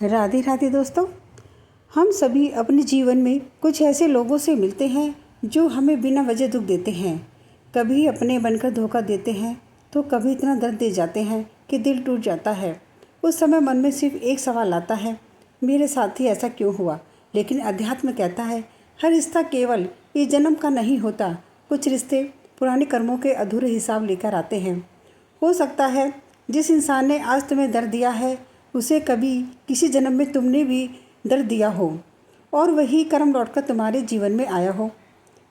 राधे राधे दोस्तों। हम सभी अपने जीवन में कुछ ऐसे लोगों से मिलते हैं जो हमें बिना वजह दुख देते हैं। कभी अपने बनकर धोखा देते हैं तो कभी इतना दर्द दे जाते हैं कि दिल टूट जाता है। उस समय मन में सिर्फ एक सवाल आता है, मेरे साथ ही ऐसा क्यों हुआ। लेकिन अध्यात्म कहता है, हर रिश्ता केवल इस जन्म का नहीं होता। कुछ रिश्ते पुराने कर्मों के अधूरे हिसाब लेकर आते हैं। हो सकता है जिस इंसान ने आज तुम्हें दर्द दिया है उसे कभी किसी जन्म में तुमने भी दर्द दिया हो और वही कर्म लौटकर तुम्हारे जीवन में आया हो।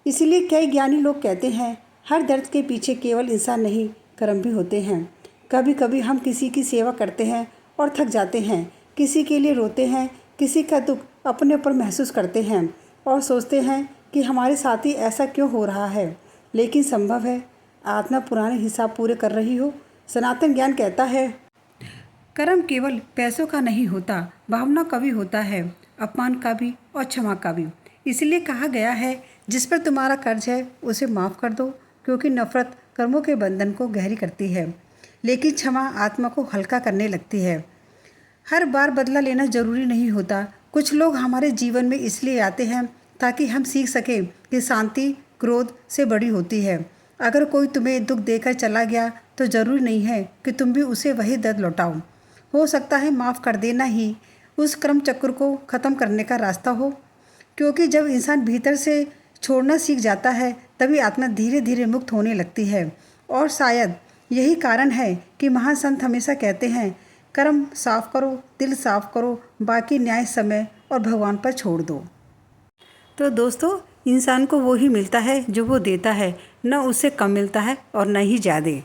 इसीलिए कई ज्ञानी लोग कहते हैं, हर दर्द के पीछे केवल इंसान नहीं, कर्म भी होते हैं। कभी कभी हम किसी की सेवा करते हैं और थक जाते हैं, किसी के लिए रोते हैं, किसी का दुख अपने ऊपर महसूस करते हैं और सोचते हैं कि हमारे साथ ही ऐसा क्यों हो रहा है। लेकिन संभव है आत्मा पुराने हिसाब पूरे कर रही हो। सनातन ज्ञान कहता है, कर्म केवल पैसों का नहीं होता, भावना का भी होता है, अपमान का भी और क्षमा का भी। इसलिए कहा गया है, जिस पर तुम्हारा कर्ज है उसे माफ़ कर दो, क्योंकि नफ़रत कर्मों के बंधन को गहरी करती है, लेकिन क्षमा आत्मा को हल्का करने लगती है। हर बार बदला लेना जरूरी नहीं होता। कुछ लोग हमारे जीवन में इसलिए आते हैं ताकि हम सीख सकें कि शांति क्रोध से बड़ी होती है। अगर कोई तुम्हें दुख देकर चला गया तो ज़रूरी नहीं है कि तुम भी उसे वही दर्द लौटाओ। हो सकता है माफ़ कर देना ही उस कर्म चक्र को ख़त्म करने का रास्ता हो, क्योंकि जब इंसान भीतर से छोड़ना सीख जाता है तभी आत्मा धीरे धीरे मुक्त होने लगती है। और शायद यही कारण है कि महान संत हमेशा कहते हैं, कर्म साफ करो, दिल साफ करो, बाकी न्याय समय और भगवान पर छोड़ दो। तो दोस्तों, इंसान को वो ही मिलता है जो वो देता है, न उससे कम मिलता है और न ही ज़्यादा।